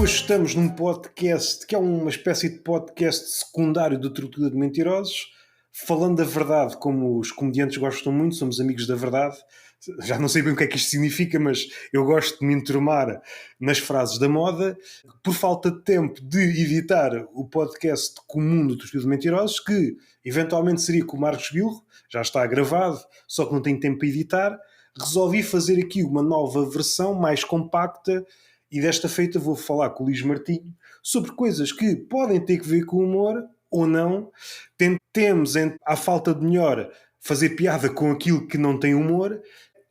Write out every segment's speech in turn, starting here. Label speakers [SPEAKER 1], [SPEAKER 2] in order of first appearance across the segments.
[SPEAKER 1] hoje estamos num podcast que é uma espécie de podcast secundário do Tortura de Mentirosos, falando da verdade, como os comediantes gostam muito, somos amigos da verdade. Já não sei bem o que é que isto significa, mas eu gosto de me enturmar nas frases da moda. Por falta de tempo de editar o podcast comum do Tortura de Mentirosos, que eventualmente seria com o Marcos Bilro, já está gravado, só que não tem tempo para editar, resolvi fazer aqui uma nova versão mais compacta. E desta feita vou falar com o Luís Martinho sobre coisas que podem ter que ver com o humor ou não. Tentemos, à falta de melhor, fazer piada com aquilo que não tem humor.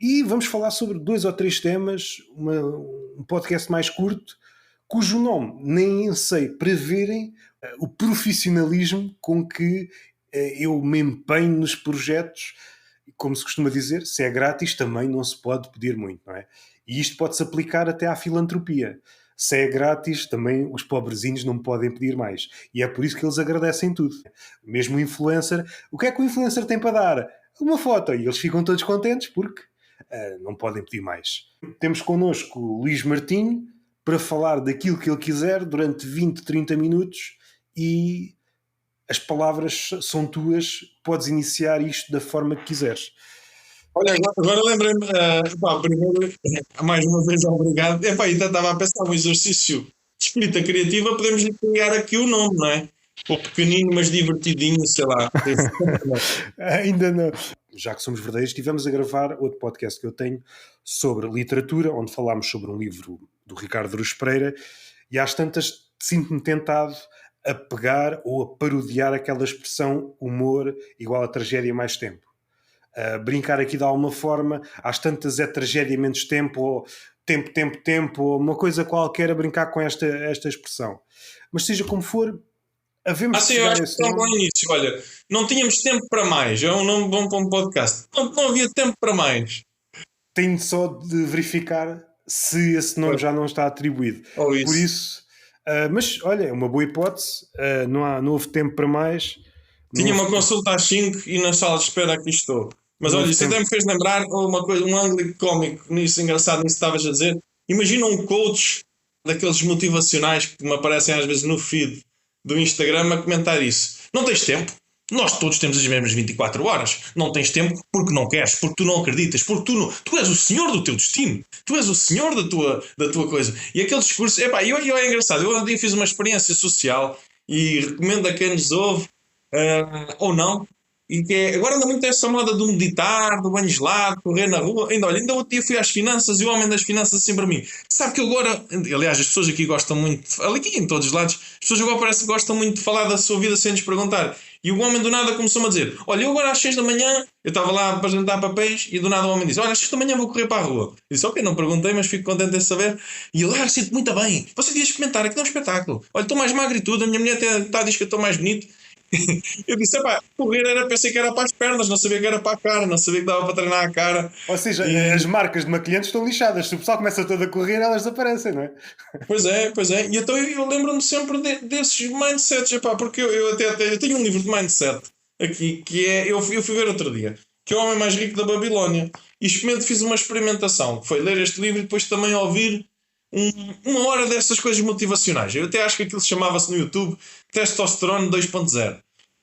[SPEAKER 1] E vamos falar sobre 2 ou 3 temas, um podcast mais curto, cujo nome nem sei preverem o profissionalismo com que eu me empenho nos projetos. Como se costuma dizer, se é grátis também não se pode pedir muito, não é? E isto pode-se aplicar até à filantropia. Se é grátis, também os pobrezinhos não podem pedir mais. E é por isso que eles agradecem tudo. Mesmo o influencer, o que é que o influencer tem para dar? Uma foto. E eles ficam todos contentes porque não podem pedir mais. Temos connosco o Luís Martinho para falar daquilo que ele quiser durante 20, 30 minutos e as palavras são tuas, podes iniciar isto da forma que quiseres.
[SPEAKER 2] Olha, agora lembrei-me, primeiro, mais uma vez, obrigado. Epá, ainda estava a pensar um exercício de escrita criativa, podemos lhe criar aqui o nome, não é? O pequenino, mas divertidinho, sei lá.
[SPEAKER 1] Ainda não. Já que somos verdadeiros, estivemos a gravar outro podcast que eu tenho sobre literatura, onde falámos sobre um livro do Ricardo Aruz Pereira, e às tantas sinto-me tentado a pegar ou a parodiar aquela expressão humor igual a tragédia mais tempo. Brincar aqui de alguma forma, às tantas é tragédia menos tempo, ou tempo, ou uma coisa qualquer a brincar com esta expressão. Mas seja como for, havemos
[SPEAKER 2] sim, eu acho que está um bom início. Olha, não tínhamos tempo para mais, é um nome bom para um podcast. Não havia tempo para mais.
[SPEAKER 1] Tenho só de verificar se esse nome já não está atribuído. Por isso, mas olha, é uma boa hipótese, não houve tempo para mais.
[SPEAKER 2] Tinha uma consulta às 5 e na sala de espera aqui estou. Mas olha, isso até me fez lembrar uma coisa, um ângulo cómico nisso, engraçado nisso que estavas a dizer. Imagina um coach daqueles motivacionais que me aparecem às vezes no feed do Instagram a comentar isso. Não tens tempo? Nós todos temos as mesmas 24 horas. Não tens tempo porque não queres, porque tu não acreditas, porque tu és o senhor do teu destino. Tu és o senhor da tua coisa. E aquele discurso... Epá, é engraçado. Eu um dia fiz uma experiência social e recomendo a quem nos ouve, ou não, e que agora anda muito essa moda do meditar, do banho gelado, correr na rua. Ainda outro dia fui às finanças e o homem das finanças assim para mim. Sabe que eu agora... Aliás, as pessoas aqui gostam muito... Aqui em todos os lados, as pessoas agora parece que gostam muito de falar da sua vida sem lhes perguntar. E o homem do nada começou-me a dizer: olha, eu agora às 6 da manhã, eu estava lá a apresentar papéis e do nada o homem disse: olha, às 6 da manhã vou correr para a rua. Eu disse: ok, não perguntei, mas fico contente de saber. E ele: sinto muito bem. Você devia experimentar, aqui dá um espetáculo. Olha, estou mais magro e tudo, a minha mulher até diz que eu estou mais bonito. Eu disse: correr pensei que era para as pernas, não sabia que era para a cara, não sabia que dava para treinar a cara.
[SPEAKER 1] Ou seja, as marcas de maquilhantes estão lixadas. Se o pessoal começa todo a correr, elas desaparecem, não é?
[SPEAKER 2] Pois é. E então eu lembro-me sempre desses mindsets, porque eu tenho um livro de mindset aqui, que é, eu fui ver outro dia, que é O Homem Mais Rico da Babilónia. E fiz uma experimentação, que foi ler este livro e depois também ouvir uma hora dessas coisas motivacionais. Eu até acho que aquilo chamava-se no YouTube Testosterone 2.0,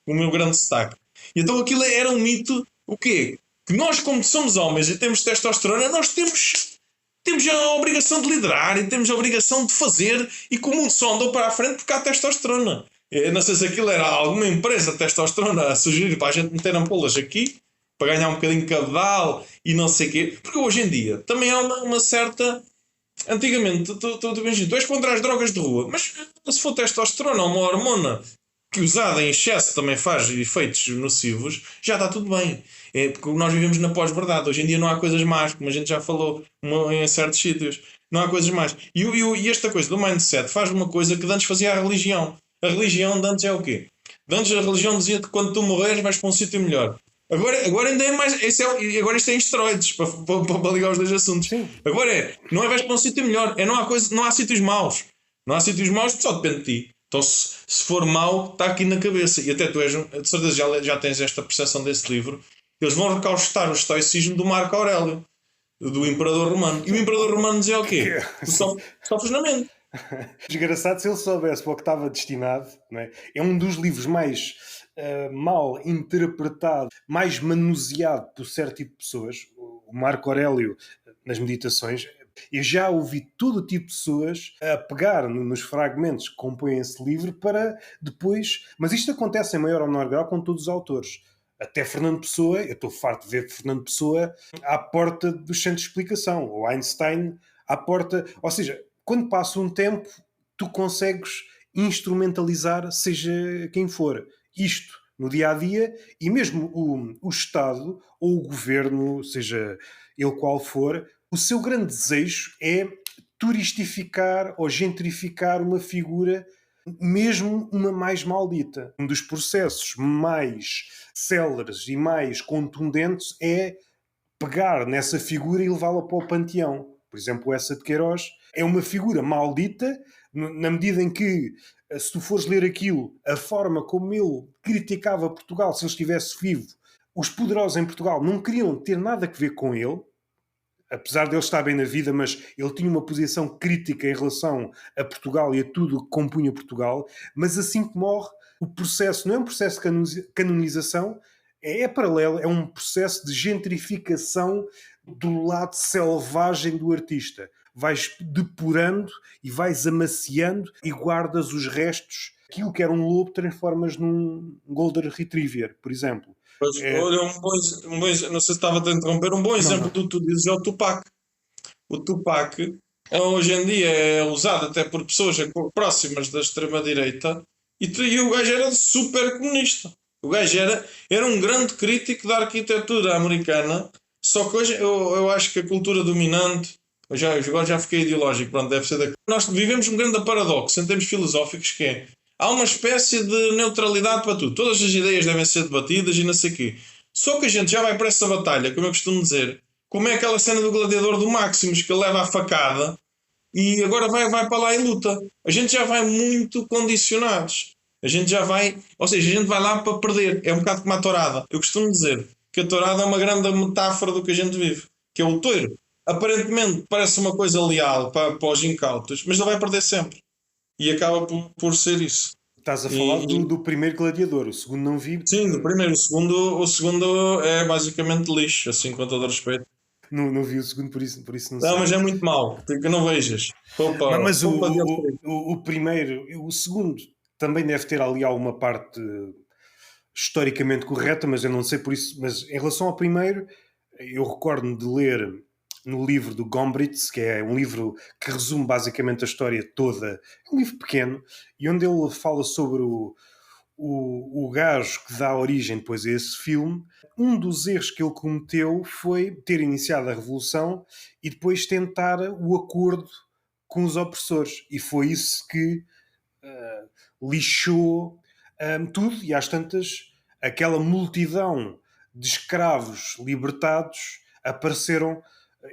[SPEAKER 2] o meu grande destaque. E então aquilo era um mito, o quê? Que nós, como somos homens e temos testosterona, nós temos a obrigação de liderar e temos a obrigação de fazer, e que o mundo só andou para a frente porque há testosterona. Eu não sei se aquilo era alguma empresa de testosterona a sugerir para a gente meter ampolas aqui, para ganhar um bocadinho de cabedal e não sei o quê. Porque hoje em dia também há uma certa... Antigamente, tu és contra as drogas de rua, mas se for testosterona ou uma hormona que usada em excesso também faz efeitos nocivos, já está tudo bem. Porque nós vivemos na pós-verdade. Hoje em dia não há coisas más, como a gente já falou em certos sítios. Não há coisas más. E esta coisa do mindset faz uma coisa que antes fazia a religião. A religião de antes é o quê? De antes a religião dizia que quando tu morreres vais para um sítio melhor. Agora ainda é mais. Agora isto é em esteroides para ligar os dois assuntos.
[SPEAKER 1] Sim.
[SPEAKER 2] Agora não é vais para um sítio melhor. Não há sítios maus. Não há sítios maus, só depende de ti. Então se for mau, está aqui na cabeça. E até tu és, de certeza já tens esta percepção desse livro. Eles vão recaustar o estoicismo do Marco Aurélio, do Imperador Romano. E o Imperador Romano dizia o quê? Tu sofres na mente.
[SPEAKER 1] Desgraçado se ele soubesse para o que estava destinado, não é? É um dos livros mais mal interpretado, mais manuseado por certo tipo de pessoas. O Marco Aurélio, nas Meditações, eu já ouvi todo tipo de pessoas a pegar nos fragmentos que compõem esse livro para depois. Mas isto acontece em maior ou menor grau com todos os autores. Até Fernando Pessoa, eu estou farto de ver Fernando Pessoa à porta dos centros de explicação, ou Einstein à porta. Ou seja, quando passa um tempo, tu consegues instrumentalizar, seja quem for, isto no dia a dia, e mesmo o Estado ou o governo, seja ele qual for, o seu grande desejo é turistificar ou gentrificar uma figura, mesmo uma mais maldita. Um dos processos mais céleres e mais contundentes é pegar nessa figura e levá-la para o panteão. Por exemplo, essa de Queiroz é uma figura maldita, na medida em que, se tu fores ler aquilo, a forma como ele criticava Portugal se ele estivesse vivo, os poderosos em Portugal não queriam ter nada a ver com ele, apesar de ele estar bem na vida, mas ele tinha uma posição crítica em relação a Portugal e a tudo o que compunha Portugal. Mas assim que morre, o processo não é um processo de canonização, é paralelo, é um processo de gentrificação do lado selvagem do artista. Vais depurando e vais amaciando e guardas os restos. Aquilo que era um lobo transformas num Golden Retriever, por exemplo.
[SPEAKER 2] Pois, olha, não sei se estava a interromper, um bom exemplo
[SPEAKER 1] não.
[SPEAKER 2] do que tu dizes é o Tupac. O Tupac hoje em dia é usado até por pessoas próximas da extrema-direita e o gajo era super comunista. O gajo era um grande crítico da arquitetura americana, só que hoje eu acho que a cultura dominante, agora já fiquei ideológico, pronto, deve ser daqui. Nós vivemos um grande paradoxo em termos filosóficos que é, há uma espécie de neutralidade para tudo. Todas as ideias devem ser debatidas e não sei o quê. Só que a gente já vai para essa batalha, como eu costumo dizer, como é aquela cena do gladiador do Maximus, que ele leva a facada e agora vai para lá e luta. A gente já vai muito condicionados. A gente já vai, ou seja, a gente vai lá para perder. É um bocado como a tourada. Eu costumo dizer que a tourada é uma grande metáfora do que a gente vive, que é o touro. Aparentemente parece uma coisa leal para os incautos, mas ele vai perder sempre. E acaba por ser isso.
[SPEAKER 1] Estás a falar do primeiro gladiador, o segundo não vi.
[SPEAKER 2] Sim, do primeiro. O segundo é basicamente lixo, assim, com todo o respeito.
[SPEAKER 1] Não vi o segundo, por isso não sei.
[SPEAKER 2] Não, mas é muito mau, porque não vejas.
[SPEAKER 1] Mas o primeiro, o segundo também deve ter ali alguma parte historicamente correta, mas eu não sei por isso. Mas em relação ao primeiro, eu recordo-me de ler no livro do Gombrich, que é um livro que resume basicamente a história toda, é um livro pequeno, e onde ele fala sobre o gajo que dá origem depois a esse filme. Um dos erros que ele cometeu foi ter iniciado a revolução e depois tentar o acordo com os opressores, e foi isso que lixou tudo, e às tantas aquela multidão de escravos libertados apareceram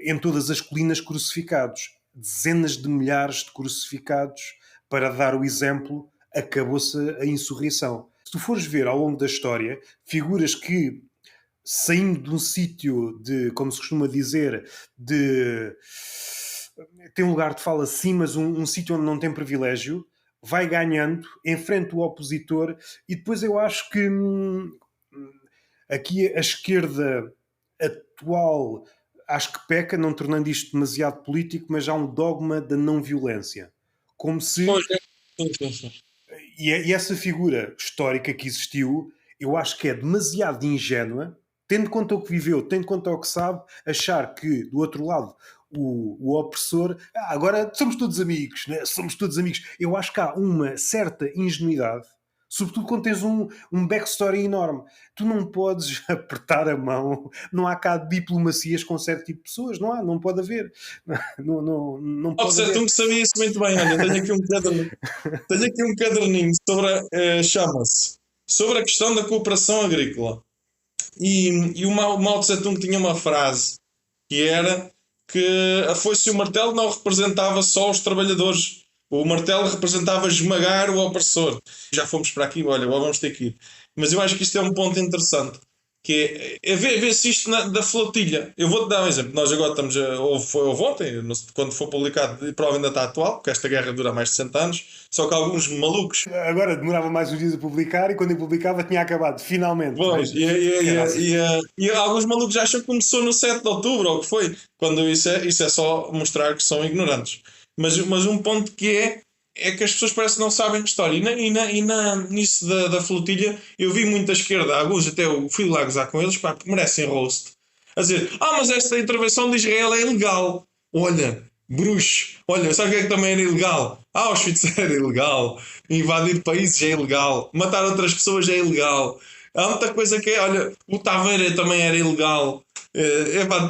[SPEAKER 1] em todas as colinas crucificados, dezenas de milhares de crucificados. Para dar o exemplo, acabou-se a insurreição. Se tu fores ver ao longo da história, figuras que, saindo de um sítio de, como se costuma dizer, tem um lugar de fala sim, mas um sítio onde não tem privilégio, vai ganhando, enfrenta o opositor, e depois eu acho que aqui a esquerda atual acho que peca, não tornando isto demasiado político, mas há um dogma da não violência. Como se...
[SPEAKER 2] Sim.
[SPEAKER 1] E essa figura histórica que existiu, eu acho que é demasiado ingênua, tendo conta o que viveu, tendo conta o que sabe, achar que do outro lado o opressor, agora somos todos amigos, né? Somos todos amigos. Eu acho que há uma certa ingenuidade, sobretudo quando tens um backstory enorme. Tu não podes apertar a mão, não há cá diplomacias com certo tipo de pessoas, não pode haver. Não pode haver.
[SPEAKER 2] Tu me sabias isso muito bem, olha, tenho aqui um caderninho sobre, chama-se, sobre a questão da cooperação agrícola. E o Mao Tse-tung tinha uma frase que era que a foice e o martelo não representava só os trabalhadores. O martelo representava esmagar o opressor. Já fomos para aqui, olha, agora vamos ter que ir. Mas eu acho que isto é um ponto interessante, vê-se isto da flotilha. Eu vou-te dar um exemplo. Nós agora estamos houve ontem, quando for publicado, e prova ainda está atual, porque esta guerra dura mais de 60 anos, só que alguns malucos.
[SPEAKER 1] Agora demorava mais uns dias a publicar e quando eu publicava tinha acabado, finalmente.
[SPEAKER 2] Pois, e alguns malucos acham que começou no 7 de outubro, ou o que foi, quando isso é só mostrar que são ignorantes. Mas um ponto que é que as pessoas parecem que não sabem de história. Nisso da flotilha, eu vi muita esquerda, alguns até eu fui lá gozar com eles, pá, que merecem roast. A dizer, mas esta intervenção de Israel é ilegal. Olha, bruxo. Olha, sabe o que é que também era ilegal? Auschwitz era ilegal. Invadir países é ilegal. Matar outras pessoas é ilegal. Há muita coisa que é. Olha, o Taveira também era ilegal.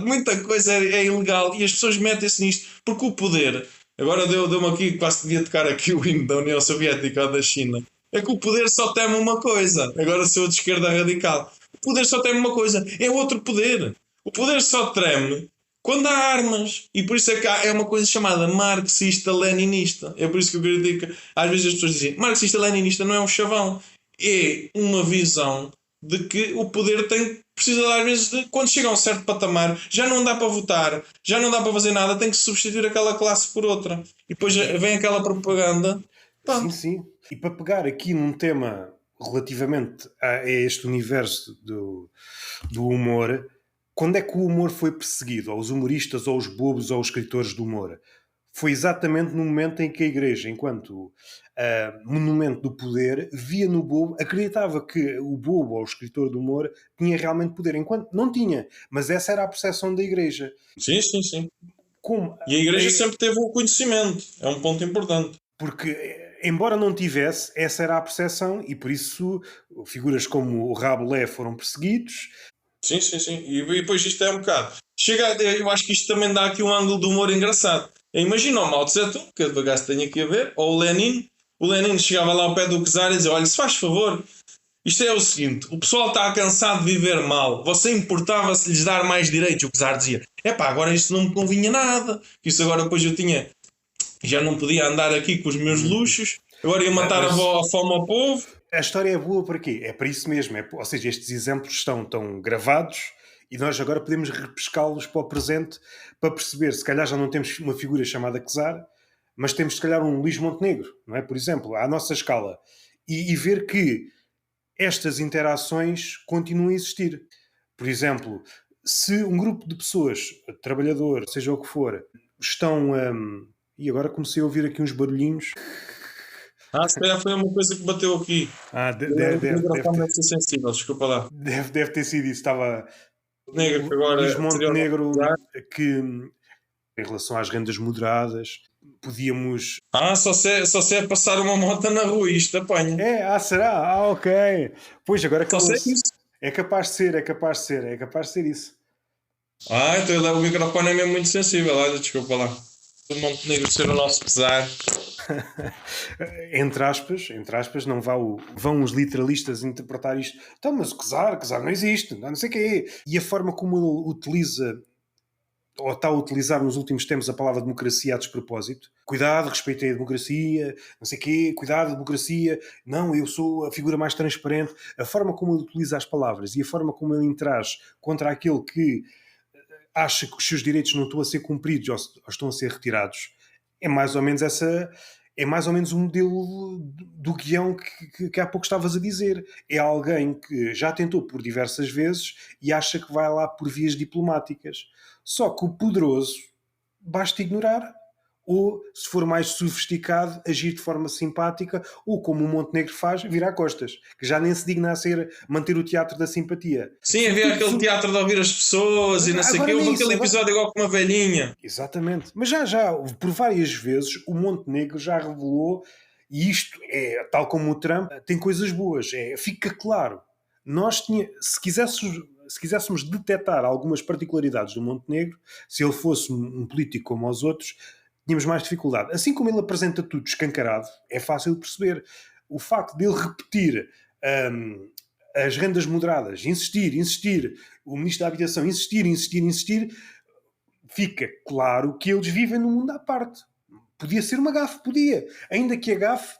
[SPEAKER 2] Muita coisa é ilegal. E as pessoas metem-se nisto. Porque o poder. Agora deu-me aqui, quase devia tocar aqui o hino da União Soviética ou da China. É que o poder só teme uma coisa. Agora sou de esquerda radical. O poder só teme uma coisa. É outro poder. O poder só treme quando há armas. E por isso é que é uma coisa chamada marxista-leninista. É por isso que eu critico. Às vezes as pessoas dizem marxista-leninista não é um chavão. É uma visão de que o poder precisa às vezes de, quando chega a um certo patamar, já não dá para votar, já não dá para fazer nada, tem que substituir aquela classe por outra. E depois vem aquela propaganda.
[SPEAKER 1] Sim, sim. E para pegar aqui num tema relativamente a este universo do humor, quando é que o humor foi perseguido? Ou os humoristas, ou os bobos, ou os escritores do humor? Foi exatamente no momento em que a Igreja, enquanto monumento do poder, via no bobo, acreditava que o bobo ou o escritor do humor tinha realmente poder, enquanto não tinha. Mas essa era a percepção da Igreja.
[SPEAKER 2] Sim, sim, sim. E a Igreja sempre teve o conhecimento. É um ponto importante.
[SPEAKER 1] Porque, embora não tivesse, essa era a percepção e por isso figuras como o Rabelais foram perseguidos.
[SPEAKER 2] Sim, sim, sim. E depois isto é um bocado. Eu acho que isto também dá aqui um ângulo de humor engraçado. Imagina o Mao Tse Tung, que eu devagar tenho aqui a ver, ou o Lenin. O Lenin chegava lá ao pé do czar e dizia: olha, se faz favor, isto é o seguinte, o pessoal está cansado de viver mal, você importava-se lhes dar mais direitos? O czar dizia: agora isso não me convinha nada, que isso agora depois eu tinha, já não podia andar aqui com os meus luxos, agora ia matar a fome ao povo.
[SPEAKER 1] A história é boa para quê? É para isso mesmo. Ou seja, estes exemplos estão gravados e nós agora podemos repescá-los para o presente para perceber, se calhar já não temos uma figura chamada Czar, mas temos se calhar um Luís Montenegro, não é? Por exemplo, à nossa escala. E ver que estas interações continuam a existir. Por exemplo, se um grupo de pessoas, trabalhador, seja o que for, estão... e agora comecei a ouvir aqui uns barulhinhos.
[SPEAKER 2] Se calhar foi uma coisa que bateu aqui. Deve ser sensível, desculpa lá.
[SPEAKER 1] Deve ter sido isso. Estava
[SPEAKER 2] Negro, que agora
[SPEAKER 1] Luís Montenegro que, em relação às rendas moderadas, podíamos...
[SPEAKER 2] só se é passar uma moto na rua e isto apanha.
[SPEAKER 1] Será? Ok. Pois, agora
[SPEAKER 2] só sei isso.
[SPEAKER 1] É capaz de ser isso.
[SPEAKER 2] Então o microfone é mesmo muito sensível. Olha, desculpa lá. O Montenegro ser o nosso pesar.
[SPEAKER 1] entre aspas, não vão os literalistas interpretar isto. Então, mas o Czar não existe, não sei o quê. E a forma como ele utiliza, ou está a utilizar nos últimos tempos a palavra democracia a despropósito. Cuidado, respeitei a democracia, não sei o quê, cuidado, democracia. Não, eu sou a figura mais transparente. A forma como ele utiliza as palavras e a forma como ele interage contra aquele que acha que os seus direitos não estão a ser cumpridos ou estão a ser retirados, é mais ou menos o modelo do guião que há pouco estavas a dizer. É alguém que já tentou por diversas vezes e acha que vai lá por vias diplomáticas. Só que o poderoso basta ignorar. Ou, se for mais sofisticado, agir de forma simpática, ou como o Montenegro faz, virar costas, que já nem se digna a manter o teatro da simpatia.
[SPEAKER 2] Sim, havia aquele teatro de ouvir as pessoas e não sei o quê. Houve aquele episódio igual com uma velhinha.
[SPEAKER 1] Exatamente. Mas já, por várias vezes, o Montenegro já revelou, e isto é, tal como o Trump, tem coisas boas. Fica claro. Se quiséssemos detectar algumas particularidades do Montenegro, se ele fosse um político como os outros, tínhamos mais dificuldade. Assim como ele apresenta tudo escancarado, é fácil de perceber. O facto dele repetir as rendas moderadas, insistir, o Ministro da Habitação insistir, fica claro que eles vivem num mundo à parte. Podia ser uma gafe, podia. Ainda que a gafe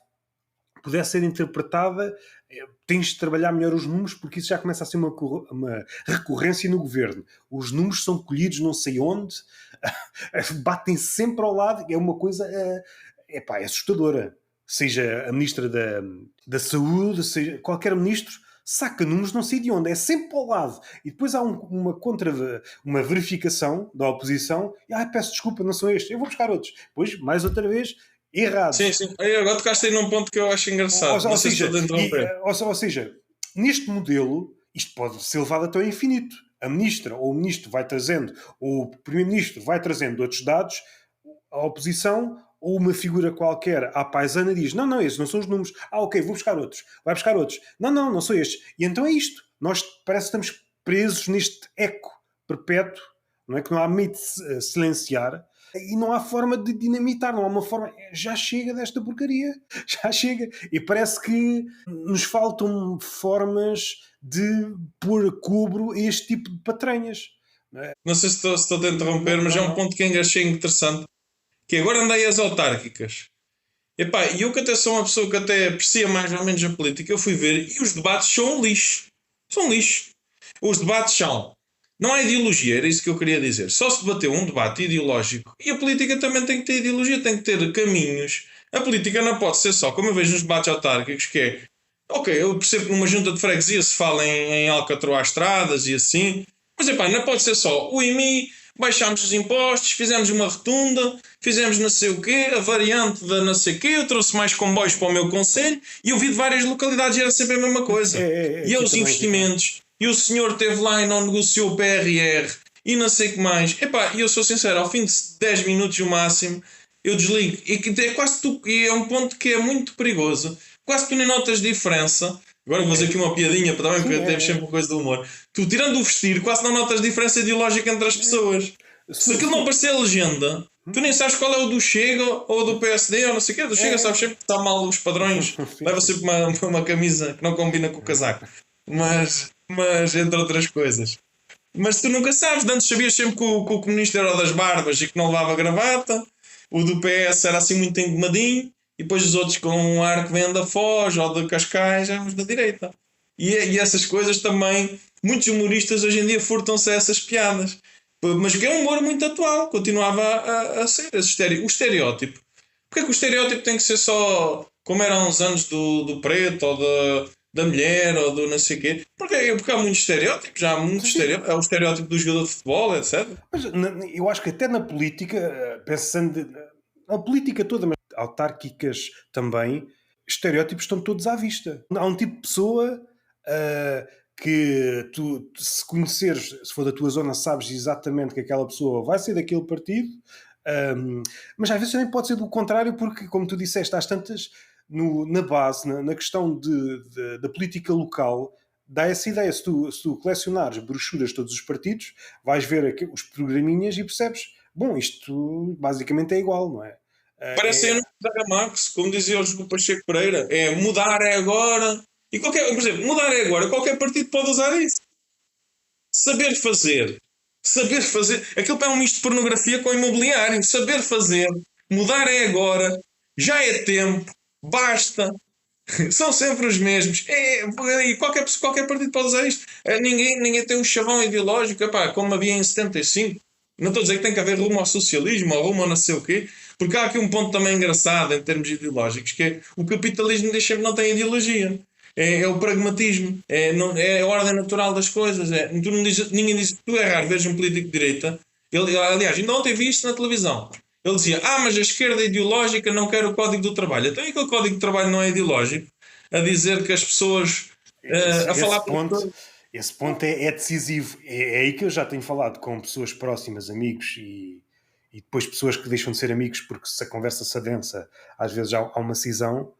[SPEAKER 1] pudesse ser interpretada tens de trabalhar melhor os números, porque isso já começa a ser uma recorrência no governo. Os números são colhidos não sei onde, batem sempre ao lado, é uma coisa é assustadora. Seja a ministra da Saúde, seja qualquer ministro, saca números não sei de onde, é sempre ao lado. E depois há uma verificação da oposição, e peço desculpa, não são estes, eu vou buscar outros. Depois, mais outra vez, errados.
[SPEAKER 2] Sim, sim. Agora tocaste aí num ponto que eu acho engraçado.
[SPEAKER 1] Ou seja, neste modelo, isto pode ser levado até ao infinito. A ministra ou o ministro vai trazendo, ou o primeiro-ministro vai trazendo outros dados, a oposição ou uma figura qualquer à paisana diz, não, estes não são os números. Ok, vou buscar outros. Vai buscar outros. Não são estes. E então é isto. Nós parece que estamos presos neste eco perpétuo, não é? Que não há meio de silenciar. E não há forma de dinamitar, não há uma forma. Já chega desta porcaria, já chega. E parece que nos faltam formas de pôr a cobro este tipo de patranhas.
[SPEAKER 2] Não sei se estou a interromper, mas é um ponto que eu achei interessante. Que agora andei as autárquicas. Epá, e eu que até sou uma pessoa que até aprecia mais ou menos a política, eu fui ver e os debates são um lixo. São um lixo. Os debates são. Não há ideologia, era isso que eu queria dizer. Só se debateu um debate ideológico. E a política também tem que ter ideologia, tem que ter caminhos. A política não pode ser só, como eu vejo nos debates autárquicos, que é... Ok, eu percebo que numa junta de freguesia se fala em alcatroar estradas e assim. Mas, epá, não pode ser só o IMI, baixámos os impostos, fizemos uma rotunda, fizemos não sei o quê, a variante da não sei o quê, eu trouxe mais comboios para o meu concelho e eu vi de várias localidades e era sempre a mesma coisa. E os investimentos... E o senhor esteve lá e não negociou o PRR e não sei o que mais. Epá, e eu sou sincero, ao fim de 10 minutos o máximo, eu desligo. E é quase tu, e é um ponto que é muito perigoso. Quase tu nem notas diferença. Agora vou fazer aqui uma piadinha também, porque temos sempre uma coisa do humor. Tu, tirando o vestir, quase não notas diferença ideológica entre as pessoas. Se aquilo não parecer legenda, tu nem sabes qual é o do Chega ou do PSD ou não sei o quê. Do Chega sabes sempre que está mal os padrões. Leva sempre uma camisa que não combina com o casaco. Mas entre outras coisas. Mas tu nunca sabes. Antes sabias sempre que o comunista era o das barbas e que não levava gravata. O do PS era assim muito engomadinho. E depois os outros com um ar que vem da Foz ou de Cascais eram os da direita. E essas coisas também, muitos humoristas hoje em dia furtam-se a essas piadas. Mas que é um humor muito atual. Continuava a ser o estereótipo. Porquê que o estereótipo tem que ser só como era há uns anos do preto ou da mulher ou do não sei o quê? Porque há muitos estereótipos. Já há muitos estereótipos. É o estereótipo do jogador de futebol, etc.
[SPEAKER 1] Mas eu acho que até na política, pensando na política toda, mas autárquicas também, estereótipos estão todos à vista. Há um tipo de pessoa que tu, se conheceres, se for da tua zona, sabes exatamente que aquela pessoa vai ser daquele partido, mas às vezes também pode ser do contrário, porque, como tu disseste, às tantas, na base, na questão da política local, dá essa ideia. Se tu colecionares brochuras de todos os partidos, vais ver aqui os programinhas e percebes, bom, isto basicamente é igual, não é?
[SPEAKER 2] Parece ser da Max, como dizia o Pacheco Pereira, é mudar é agora. E por exemplo, mudar é agora, qualquer partido pode usar isso. Saber fazer. Aquilo é um misto de pornografia com imobiliário. Saber fazer. Mudar é agora. Já é tempo. Basta. São sempre os mesmos. E qualquer partido pode usar isto. Ninguém tem um chavão ideológico, epá, como havia em 75. Não estou a dizer que tem que haver rumo ao socialismo ou rumo a não sei o quê, porque há aqui um ponto também engraçado em termos ideológicos, que é o capitalismo diz sempre que não tem ideologia. É o pragmatismo, é a ordem natural das coisas. Ninguém diz, tu é raro veres um político de direita. Aliás, ainda ontem vi isto na televisão. Ele dizia, mas a esquerda ideológica não quer o Código do Trabalho. Então aquele Código do Trabalho não é ideológico? A dizer que as pessoas...
[SPEAKER 1] Esse ponto é decisivo. É aí que eu já tenho falado com pessoas próximas, amigos e depois pessoas que deixam de ser amigos porque se a conversa se adensa, às vezes há uma cisão.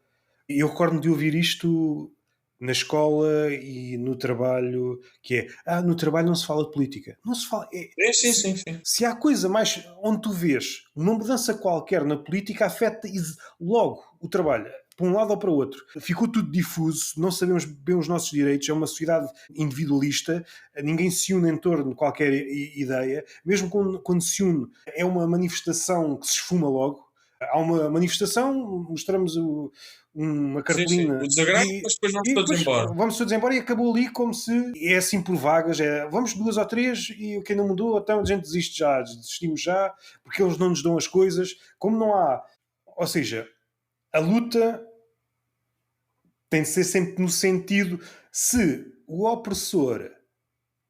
[SPEAKER 1] Eu recordo-me de ouvir isto na escola e no trabalho, que é, no trabalho não se fala de política. Não se fala...
[SPEAKER 2] Sim.
[SPEAKER 1] Se há coisa mais onde tu vês uma mudança qualquer na política, afeta logo o trabalho, para um lado ou para o outro. Ficou tudo difuso, não sabemos bem os nossos direitos, é uma sociedade individualista, ninguém se une em torno de qualquer ideia, mesmo quando se une, é uma manifestação que se esfuma logo. Há uma manifestação, mostramos uma
[SPEAKER 2] Sim, sim.
[SPEAKER 1] cartolina
[SPEAKER 2] O desagravo, mas depois vamos todos embora.
[SPEAKER 1] vamos todos embora e acabou ali como se é assim por vagas, vamos 2 ou 3 e quem não mudou, então a gente desiste já, desistimos já, porque eles não nos dão as coisas, como não há, ou seja, a luta tem de ser sempre no sentido, se o opressor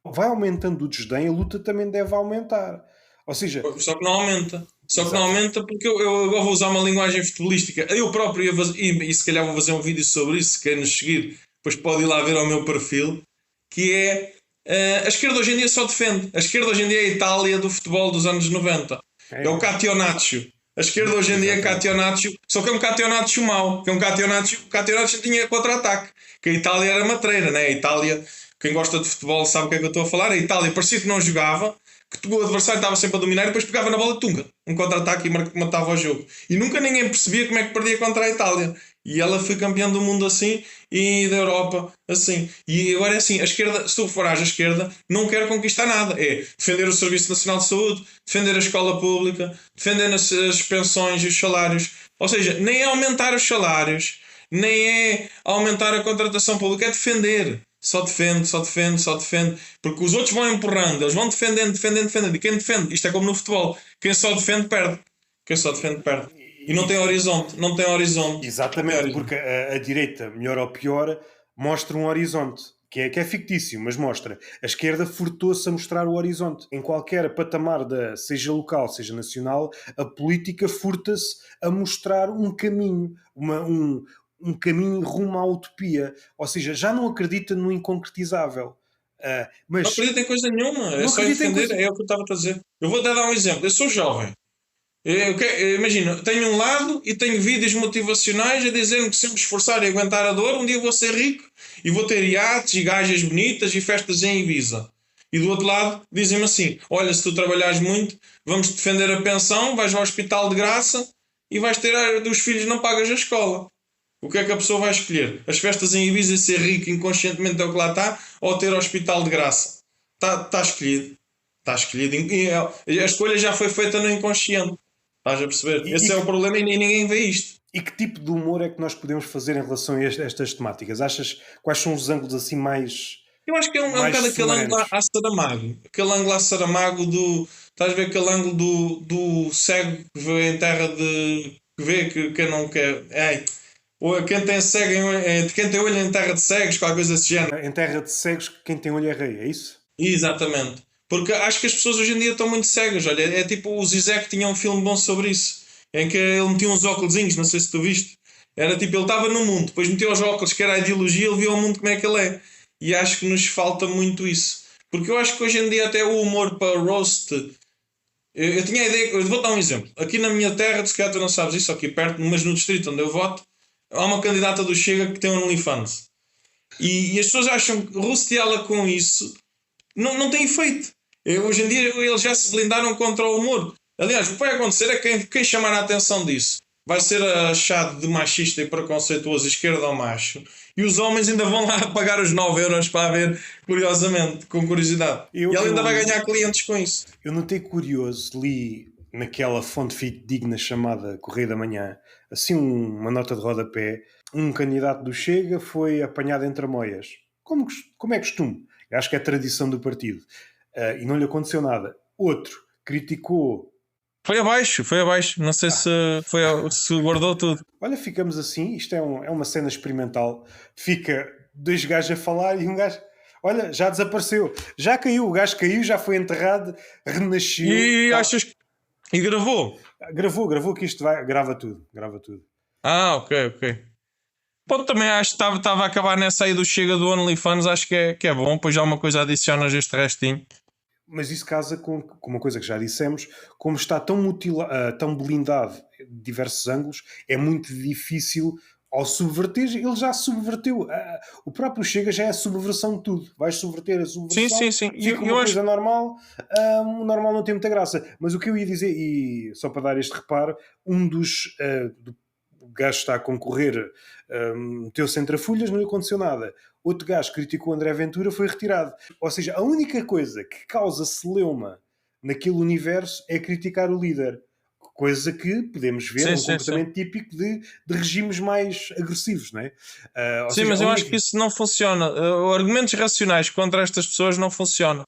[SPEAKER 1] vai aumentando o desdém, a luta também deve aumentar. Ou seja,
[SPEAKER 2] Só que não aumenta. Só que não
[SPEAKER 1] exato.
[SPEAKER 2] aumenta porque eu agora vou usar uma linguagem futebolística. Eu próprio e se calhar vou fazer um vídeo sobre isso. Se quer nos seguir, depois pode ir lá ver ao meu perfil. Que é a esquerda hoje em dia só defende. A esquerda hoje em dia é a Itália do futebol dos anos 90. É o Catenaccio. A esquerda hoje em dia é Catenaccio, só que é um Catenaccio mau. Que é um Catenaccio, o Catenaccio tinha contra-ataque. Que a Itália era matreira, né? A Itália, quem gosta de futebol sabe o que é que eu estou a falar. A Itália parecia que não jogava, que o adversário estava sempre a dominar e depois pegava na bola de tunga, um contra-ataque e matava o jogo. E nunca ninguém percebia como é que perdia contra a Itália. E ela foi campeã do mundo assim e da Europa assim. E agora é assim: a esquerda, se tu fores à esquerda, não quer conquistar nada. É defender o Serviço Nacional de Saúde, defender a escola pública, defender as pensões e os salários. Ou seja, nem é aumentar os salários, nem é aumentar a contratação pública, é defender. Só defende, só defende, só defende. Porque os outros vão empurrando, eles vão defendendo, defendendo, defendendo. E quem defende, isto é como no futebol: quem só defende, perde. Quem só defende, perde. E não tem horizonte, não tem horizonte.
[SPEAKER 1] Exatamente,
[SPEAKER 2] Tem
[SPEAKER 1] porque a direita, melhor ou pior, mostra um horizonte, que é fictício, mas mostra. A esquerda furtou-se a mostrar o horizonte. Em qualquer patamar, seja local, seja nacional, a política furta-se a mostrar um caminho, um caminho rumo à utopia. Ou seja, já não acredita no inconcretizável.
[SPEAKER 2] Não
[SPEAKER 1] Mas
[SPEAKER 2] acredito em coisa nenhuma, é
[SPEAKER 1] não
[SPEAKER 2] só
[SPEAKER 1] acredita em
[SPEAKER 2] defender,
[SPEAKER 1] coisa.
[SPEAKER 2] é o que eu estava a dizer. Eu vou até dar um exemplo: eu sou jovem. Imagina, tenho um lado e tenho vídeos motivacionais a dizer-me que se me esforçar e aguentar a dor, um dia vou ser rico e vou ter iates e gajas bonitas e festas em Ibiza. E do outro lado dizem-me assim: olha, se tu trabalhares muito, vamos defender a pensão, vais ao hospital de graça e vais ter dos filhos, não pagas a escola. O que é que a pessoa vai escolher? As festas em Ibiza e ser rico inconscientemente é o que lá está, ou ter hospital de graça? Está escolhido. Está escolhido. A escolha já foi feita no inconsciente. Estás a perceber?
[SPEAKER 1] E,
[SPEAKER 2] Esse é o problema e ninguém vê isto.
[SPEAKER 1] e que tipo de humor é que nós podemos fazer em relação a estas temáticas? Achas quais são os ângulos assim
[SPEAKER 2] Eu acho que é um
[SPEAKER 1] mais
[SPEAKER 2] bocado aquele ângulo
[SPEAKER 1] semelhantes?
[SPEAKER 2] à Saramago. Aquele ângulo à Saramago do. Estás a ver aquele ângulo do cego que vê em terra de. Que vê que quem não quer. Ou quem tem cego quem tem olho em terra de cegos, qualquer coisa desse género.
[SPEAKER 1] Em terra de cegos, quem tem olho é rei, é isso?
[SPEAKER 2] Exatamente. Porque acho que as pessoas hoje em dia estão muito cegas. Olha, é tipo o Zizek tinha um filme bom sobre isso, em que ele metia uns óculosinhos, não sei se tu viste. Era tipo, ele estava no mundo, depois metia os óculos, que era a ideologia, ele via o mundo como é que ele é. E acho que nos falta muito isso. Porque eu acho que hoje em dia até o humor para roast. Eu tinha a ideia, eu vou dar um exemplo. Aqui na minha terra, se calhar tu não sabes isso, aqui perto, mas no distrito onde eu voto, há uma candidata do Chega que tem um OnlyFans. E as pessoas acham que rosteá-la com isso não tem efeito. Hoje em dia eles já se blindaram contra o humor. Aliás, o que vai acontecer é que quem chamar a atenção disso vai ser achado de machista e preconceituoso, esquerda ou macho, e os homens ainda vão lá pagar os 9 € para ver, curiosamente, com curiosidade. E ele ainda vai ganhar clientes com isso.
[SPEAKER 1] Eu notei curioso, li naquela fonte fidedigna chamada Correio da Manhã, assim uma nota de rodapé, um candidato do Chega foi apanhado entre moias. Como é costume? Eu acho que é tradição do partido. E não lhe aconteceu nada. Outro criticou.
[SPEAKER 2] Foi abaixo, foi abaixo. Não sei se guardou tudo.
[SPEAKER 1] Olha, ficamos assim, isto é uma cena experimental. Fica 2 gajos a falar e um gajo. Olha, já desapareceu. Já caiu, o gajo caiu, já foi enterrado, renasceu.
[SPEAKER 2] E
[SPEAKER 1] Tá.
[SPEAKER 2] achas que. E gravou?
[SPEAKER 1] Gravou que isto vai. Grava tudo.
[SPEAKER 2] Ok, ok. Pô, também acho que estava a acabar nessa aí do Chega do OnlyFans. Acho que é bom, pois já uma coisa adicionas este restinho.
[SPEAKER 1] Mas isso casa com uma coisa que já dissemos, como está tão blindado de diversos ângulos, é muito difícil ao subverter, ele já subverteu. O próprio Chega já é a subversão de tudo. Vais subverter a subversão,
[SPEAKER 2] Sim.
[SPEAKER 1] fica uma coisa normal, o normal não tem muita graça. Mas o que eu ia dizer, e só para dar este reparo, um dos gajo está a concorrer, meteu-se entre folhas, não lhe aconteceu nada. Outro gajo criticou o André Ventura, foi retirado. Ou seja, a única coisa que causa celeuma naquele universo é criticar o líder. Coisa que podemos ver, é
[SPEAKER 2] Sim,
[SPEAKER 1] um
[SPEAKER 2] sim, sim.
[SPEAKER 1] comportamento típico de regimes mais agressivos, não é? Ou
[SPEAKER 2] Sim,
[SPEAKER 1] seja,
[SPEAKER 2] mas
[SPEAKER 1] a
[SPEAKER 2] eu acho
[SPEAKER 1] única...
[SPEAKER 2] que isso não funciona. Argumentos racionais contra estas pessoas não funcionam.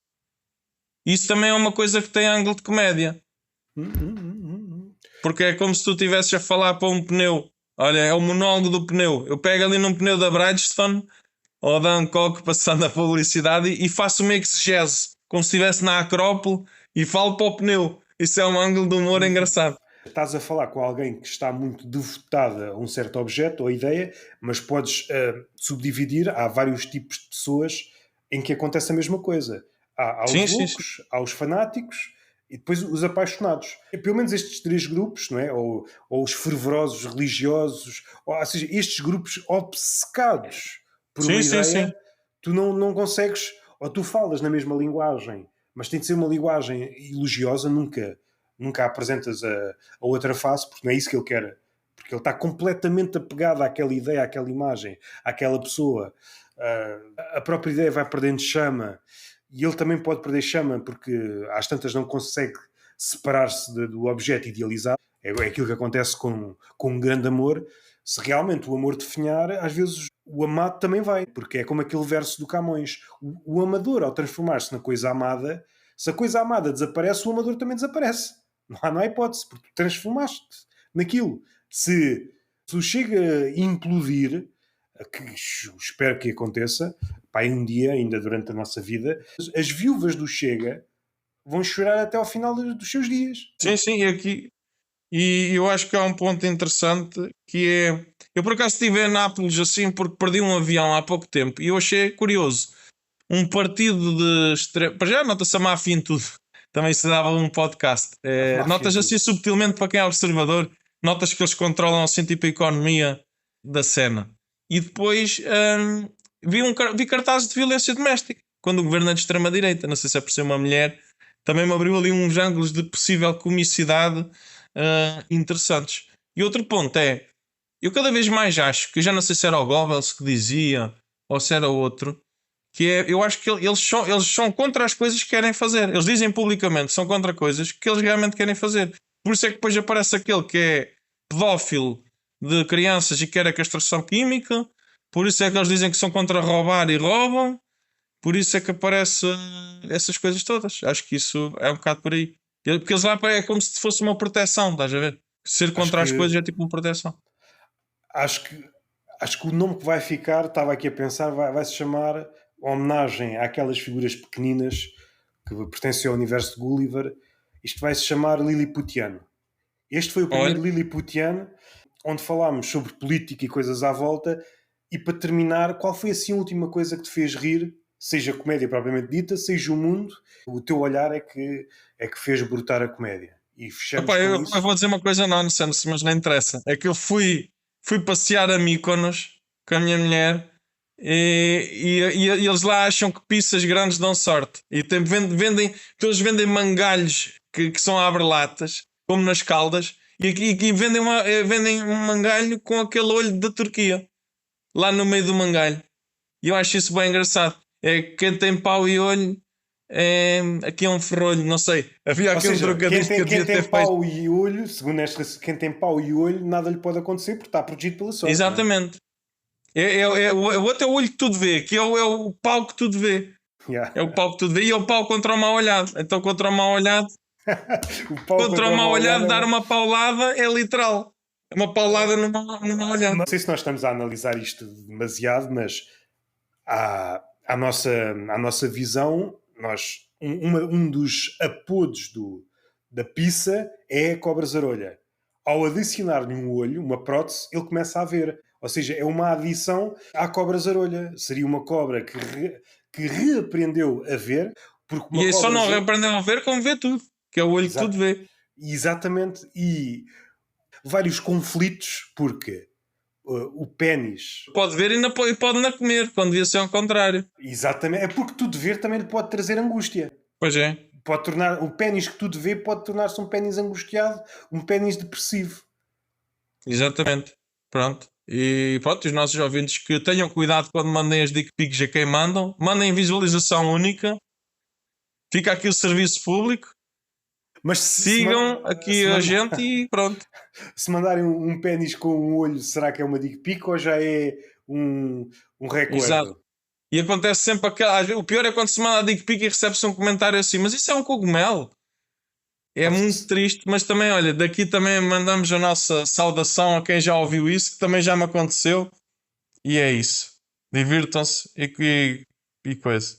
[SPEAKER 2] Isso também é uma coisa que tem ângulo de comédia. Porque é como se tu estivesses a falar para um pneu. Olha, é o monólogo do pneu. Eu pego ali num pneu da Bridgestone ou da Hankook, passando a publicidade, e faço uma exegese, como se estivesse na Acrópole, e falo para o pneu. Isso é um ângulo de humor engraçado.
[SPEAKER 1] Estás a falar com alguém que está muito devotada a um certo objeto ou ideia, mas podes subdividir. Há vários tipos de pessoas em que acontece a mesma coisa. Há os
[SPEAKER 2] Sim, sim, sim.
[SPEAKER 1] loucos, há os fanáticos e depois os apaixonados. Pelo menos estes três grupos, não é? Ou os fervorosos religiosos, ou seja, estes grupos obcecados por uma
[SPEAKER 2] Sim, sim,
[SPEAKER 1] ideia,
[SPEAKER 2] sim.
[SPEAKER 1] tu não consegues, ou tu falas na mesma linguagem, mas tem de ser uma linguagem elogiosa, nunca apresentas a outra face, porque não é isso que ele quer. Porque ele está completamente apegado àquela ideia, àquela imagem, àquela pessoa. A própria ideia vai perdendo chama e ele também pode perder chama porque às tantas não consegue separar-se do objeto idealizado. É aquilo que acontece com um grande amor. Se realmente o amor definhar, às vezes o amado também vai, porque é como aquele verso do Camões. O amador, ao transformar-se na coisa amada, se a coisa amada desaparece, o amador também desaparece. Não há hipótese, porque tu transformaste naquilo. Se o Chega a implodir, que espero que aconteça, pá, um dia, ainda durante a nossa vida, as viúvas do Chega vão chorar até ao final dos seus dias.
[SPEAKER 2] Sim, sim, e aqui. E eu acho que há um ponto interessante que é. Eu por acaso estive em Nápoles assim porque perdi um avião há pouco tempo e eu achei curioso. Um partido de extrema. Para já nota-se a máfia em tudo. Também se dava um podcast.
[SPEAKER 1] Máfia em
[SPEAKER 2] Notas
[SPEAKER 1] tudo.
[SPEAKER 2] assim subtilmente para quem é observador, notas que eles controlam assim tipo a economia da cena. E depois vi cartazes de violência doméstica quando o governo é de extrema-direita. Não sei se é por ser uma mulher. Também me abriu ali uns ângulos de possível comicidade interessantes. E outro ponto é, eu cada vez mais acho, que eu já não sei se era o Goebbels que dizia ou se era outro, que é, eu acho que eles são contra as coisas que querem fazer. Eles dizem publicamente que são contra coisas que eles realmente querem fazer. Por isso é que depois aparece aquele que é pedófilo de crianças e quer a castração química. Por isso é que eles dizem que são contra roubar e roubam. Por isso é que aparece essas coisas todas. Acho que isso é um bocado por aí. Porque eles lá é como se fosse uma proteção, estás a ver? Ser
[SPEAKER 1] Acho
[SPEAKER 2] contra as coisas
[SPEAKER 1] que,
[SPEAKER 2] é tipo uma proteção.
[SPEAKER 1] acho que, acho que o nome que vai ficar, estava aqui a pensar, vai se chamar homenagem àquelas figuras pequeninas que pertencem ao universo de Gulliver. Isto vai se chamar Lilliputiano. Este foi o primeiro
[SPEAKER 2] Olha,
[SPEAKER 1] Lilliputiano, onde falámos sobre política e coisas à volta. E para terminar, qual foi assim a última coisa que te fez rir? Seja comédia propriamente dita, seja o mundo, o teu olhar é que fez brotar a comédia. E fechamos
[SPEAKER 2] opá,
[SPEAKER 1] com
[SPEAKER 2] eu
[SPEAKER 1] isso.
[SPEAKER 2] vou dizer uma coisa nonsense, mas não interessa. É que eu fui passear a Mykonos com a minha mulher e eles lá acham que pizzas grandes dão sorte. E que eles vendem mangalhos que são abre-latas, como nas Caldas, e vendem um mangalho com aquele olho da Turquia, lá no meio do mangalho. E eu acho isso bem engraçado. É que quem tem pau e olho, aqui é um ferrolho, não sei. Havia
[SPEAKER 1] Ou
[SPEAKER 2] aqui um
[SPEAKER 1] seja,
[SPEAKER 2] trocadilho que eu
[SPEAKER 1] quem
[SPEAKER 2] devia
[SPEAKER 1] tem
[SPEAKER 2] ter feito.
[SPEAKER 1] pau e olho, segundo esta, quem tem pau e olho, nada lhe pode acontecer porque está protegido pela sorte, não é?
[SPEAKER 2] Exatamente. O outro é o olho que tudo vê, que é o pau que tudo vê.
[SPEAKER 1] Yeah.
[SPEAKER 2] É o pau que tudo vê e é o pau contra o mal olhado. Então, contra o mal olhado,
[SPEAKER 1] O pau contra o
[SPEAKER 2] mal
[SPEAKER 1] mal olhado
[SPEAKER 2] olhado,
[SPEAKER 1] é
[SPEAKER 2] dar
[SPEAKER 1] uma...
[SPEAKER 2] uma paulada é literal. É uma paulada no mal olhado.
[SPEAKER 1] Não sei se nós estamos a analisar isto demasiado, mas à nossa visão, um dos apodos da pizza é a cobra-zarolha. Ao adicionar-lhe um olho, uma prótese, ele começa a ver. Ou seja, é uma adição à cobra-zarolha. Seria uma cobra que reaprendeu a ver, porque
[SPEAKER 2] E
[SPEAKER 1] uma
[SPEAKER 2] aí só não
[SPEAKER 1] cobra-zarolha...
[SPEAKER 2] aprendem a ver como vê tudo. Que é o olho que tudo vê.
[SPEAKER 1] Exatamente. E vários conflitos, porque o pénis...
[SPEAKER 2] Pode ver e pode não comer, quando devia ser ao contrário.
[SPEAKER 1] Exatamente. É porque tudo ver também lhe pode trazer angústia.
[SPEAKER 2] Pois é.
[SPEAKER 1] Pode tornar o pénis que tudo vê pode tornar-se um pénis angustiado, um pénis depressivo.
[SPEAKER 2] Exatamente. Pronto. E pronto, os nossos ouvintes que tenham cuidado quando mandem as dick pics a quem mandam. Mandem visualização única. Fica aqui o serviço público.
[SPEAKER 1] Mas
[SPEAKER 2] Sigam aqui a gente e pronto.
[SPEAKER 1] Se mandarem um pênis com um olho, será que é uma dick pic ou já é um
[SPEAKER 2] Exato.
[SPEAKER 1] recuerdo?
[SPEAKER 2] E acontece sempre aquela. O pior é quando se manda a dick pic e recebe-se um comentário assim, mas isso é um cogumelo. É muito triste, mas também, olha, daqui também mandamos a nossa saudação a quem já ouviu isso, que também já me aconteceu. E é isso. Divirtam-se e coisa.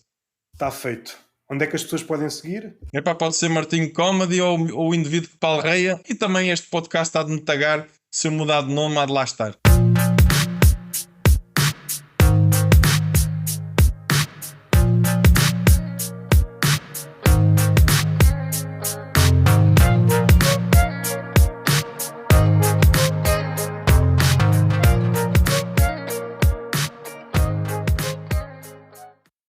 [SPEAKER 1] Está feito. Onde é que as pessoas podem seguir?
[SPEAKER 2] Epá, pode ser Martinho Comedy ou o indivíduo que palreia. E também este podcast há de me tagar. Se eu mudar de nome, há de lá estar.